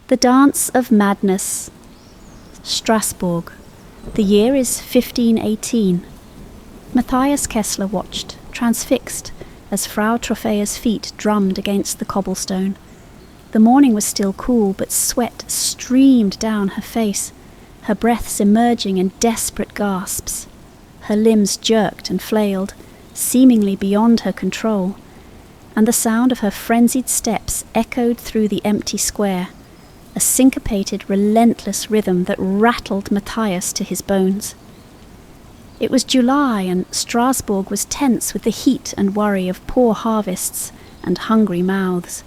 The Dance of Madness. Strasbourg. The year is 1518. Matthias Kessler watched, transfixed, as Frau Troffea's feet drummed against the cobblestone. The morning was still cool, but sweat streamed down her face, her breaths emerging in desperate gasps. Her limbs jerked and flailed, seemingly beyond her control, and the sound of her frenzied steps echoed through the empty square, a syncopated, relentless rhythm that rattled Matthias to his bones. It was July, and Strasbourg was tense with the heat and worry of poor harvests and hungry mouths.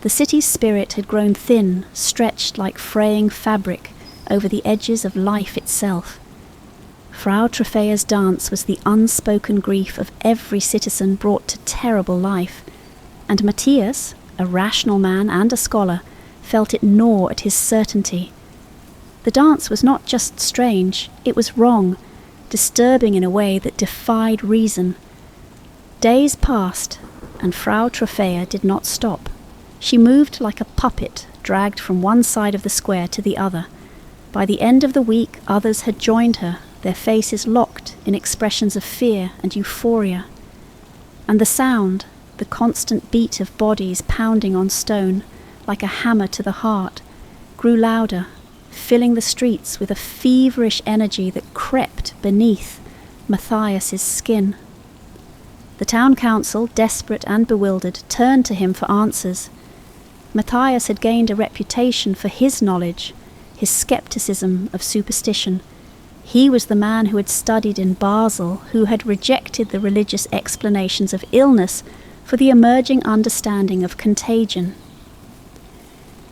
The city's spirit had grown thin, stretched like fraying fabric over the edges of life itself. Frau Troffea's dance was the unspoken grief of every citizen brought to terrible life, and Matthias, a rational man and a scholar, felt it gnaw at his certainty. The dance was not just strange, it was wrong, disturbing in a way that defied reason. Days passed, and Frau Troffea did not stop. She moved like a puppet, dragged from one side of the square to the other. By the end of the week, others had joined her, their faces locked in expressions of fear and euphoria. And the sound, the constant beat of bodies pounding on stone, like a hammer to the heart, grew louder, filling the streets with a feverish energy that crept beneath Matthias's skin. The town council, desperate and bewildered, turned to him for answers. Matthias had gained a reputation for his knowledge, his skepticism of superstition. He was the man who had studied in Basel, who had rejected the religious explanations of illness for the emerging understanding of contagion.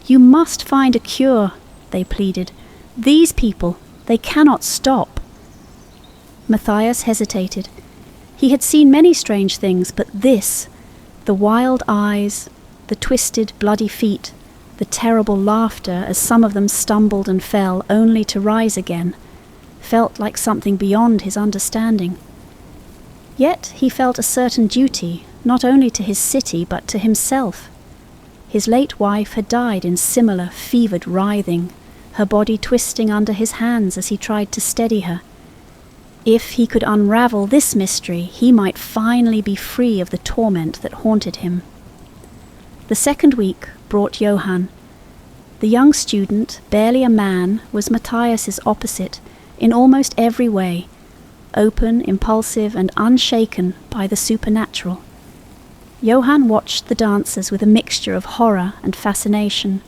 "You must find a cure," they pleaded. "These people, they cannot stop." Matthias hesitated. He had seen many strange things, but this, the wild eyes, the twisted, bloody feet, the terrible laughter as some of them stumbled and fell only to rise again, felt like something beyond his understanding. Yet he felt a certain duty, not only to his city but to himself. His late wife had died in similar fevered writhing, her body twisting under his hands as he tried to steady her. If he could unravel this mystery, he might finally be free of the torment that haunted him. The second week brought Johann. The young student, barely a man, was Matthias's opposite in almost every way, open, impulsive, and unshaken by the supernatural. Johann watched the dancers with a mixture of horror and fascination.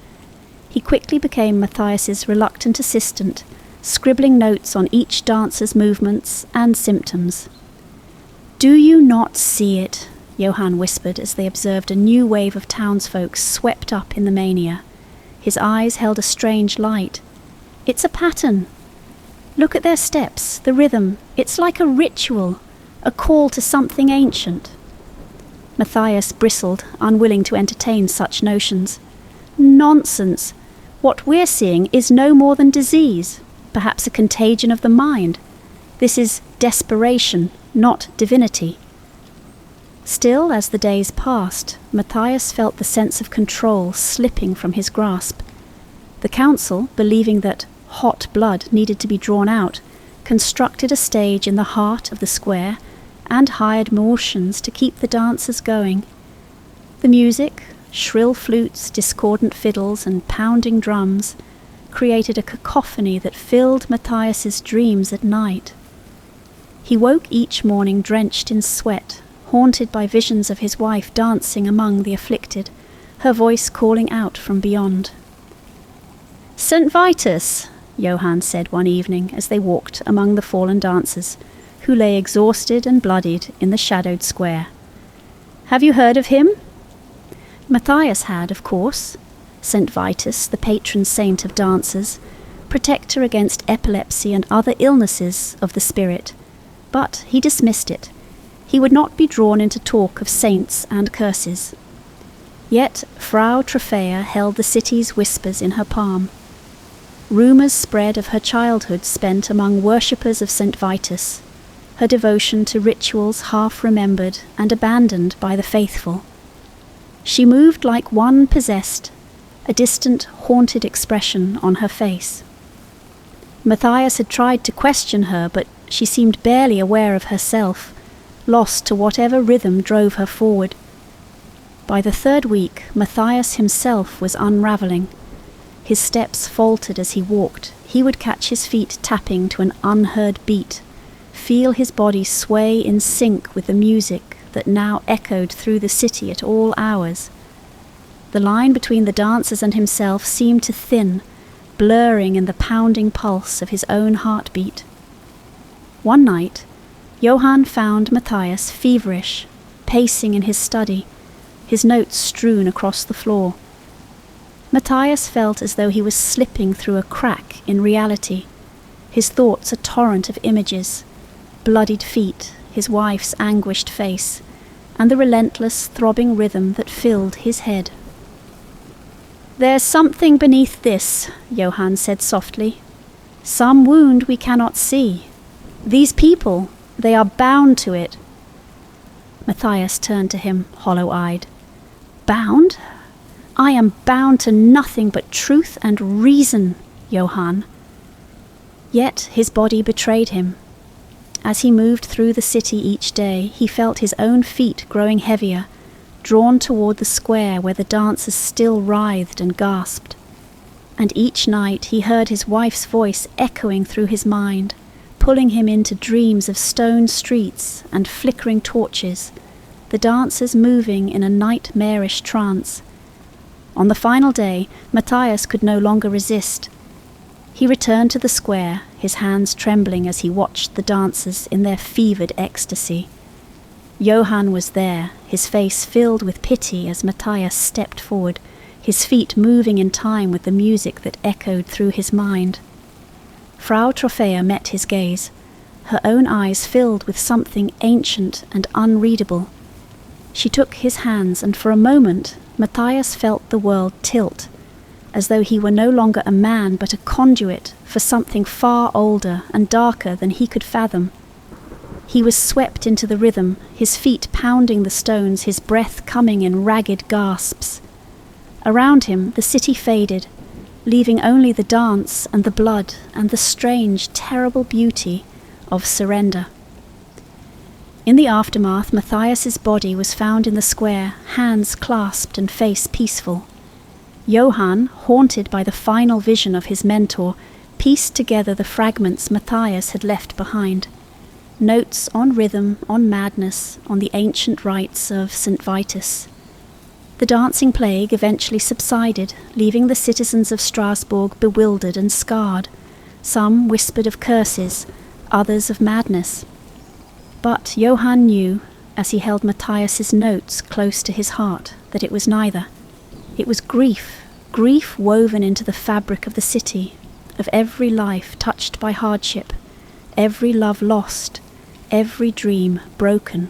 He quickly became Matthias's reluctant assistant, scribbling notes on each dancer's movements and symptoms. "Do you not see it?" Johann whispered as they observed a new wave of townsfolk swept up in the mania. His eyes held a strange light. "It's a pattern. Look at their steps, the rhythm. It's like a ritual, a call to something ancient." Matthias bristled, unwilling to entertain such notions. "Nonsense! What we're seeing is no more than disease, perhaps a contagion of the mind. This is desperation, not divinity." Still, as the days passed, Matthias felt the sense of control slipping from his grasp. The council, believing that hot blood needed to be drawn out, constructed a stage in the heart of the square and hired musicians to keep the dancers going. The music, shrill flutes, discordant fiddles, and pounding drums, created a cacophony that filled Matthias's dreams at night. He woke each morning drenched in sweat, haunted by visions of his wife dancing among the afflicted, her voice calling out from beyond. "St. Vitus," Johann said one evening as they walked among the fallen dancers, who lay exhausted and bloodied in the shadowed square. "Have you heard of him?" Matthias had, of course. St. Vitus, the patron saint of dancers, protector against epilepsy and other illnesses of the spirit. But he dismissed it. He would not be drawn into talk of saints and curses. Yet Frau Troffea held the city's whispers in her palm. Rumours spread of her childhood spent among worshippers of St. Vitus, her devotion to rituals half-remembered and abandoned by the faithful. She moved like one possessed, a distant, haunted expression on her face. Matthias had tried to question her, but she seemed barely aware of herself, lost to whatever rhythm drove her forward. By the third week, Matthias himself was unravelling. His steps faltered as he walked. He would catch his feet tapping to an unheard beat, feel his body sway in sync with the music that now echoed through the city at all hours. The line between the dancers and himself seemed to thin, blurring in the pounding pulse of his own heartbeat. One night, Johann found Matthias feverish, pacing in his study, his notes strewn across the floor. Matthias felt as though he was slipping through a crack in reality, his thoughts a torrent of images, bloodied feet, his wife's anguished face, and the relentless, throbbing rhythm that filled his head. "There's something beneath this," Johann said softly. "Some wound we cannot see. These people, they are bound to it." Matthias turned to him, hollow-eyed. "Bound? I am bound to nothing but truth and reason, Johann." Yet his body betrayed him. As he moved through the city each day, he felt his own feet growing heavier, drawn toward the square where the dancers still writhed and gasped. And each night he heard his wife's voice echoing through his mind, pulling him into dreams of stone streets and flickering torches, the dancers moving in a nightmarish trance. On the final day, Matthias could no longer resist. He returned to the square, his hands trembling as he watched the dancers in their fevered ecstasy. Johann was there, his face filled with pity as Matthias stepped forward, his feet moving in time with the music that echoed through his mind. Frau Trophäa met his gaze, her own eyes filled with something ancient and unreadable. She took his hands, and for a moment Matthias felt the world tilt, as though he were no longer a man but a conduit for something far older and darker than he could fathom. He was swept into the rhythm, his feet pounding the stones, his breath coming in ragged gasps. Around him the city faded, leaving only the dance and the blood and the strange, terrible beauty of surrender. In the aftermath, Matthias's body was found in the square, hands clasped and face peaceful. Johann, haunted by the final vision of his mentor, pieced together the fragments Matthias had left behind. Notes on rhythm, on madness, on the ancient rites of St. Vitus. The dancing plague eventually subsided, leaving the citizens of Strasbourg bewildered and scarred. Some whispered of curses, others of madness. But Johann knew, as he held Matthias's notes close to his heart, that it was neither. It was grief, grief woven into the fabric of the city, of every life touched by hardship, every love lost, every dream broken.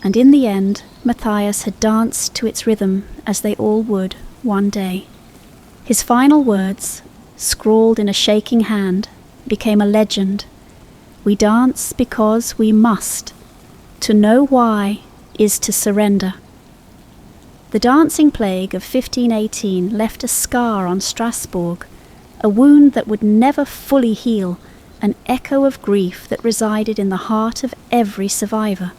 And in the end, Matthias had danced to its rhythm as they all would one day. His final words, scrawled in a shaking hand, became a legend. "We dance because we must. To know why is to surrender." The dancing plague of 1518 left a scar on Strasbourg, a wound that would never fully heal, an echo of grief that resided in the heart of every survivor.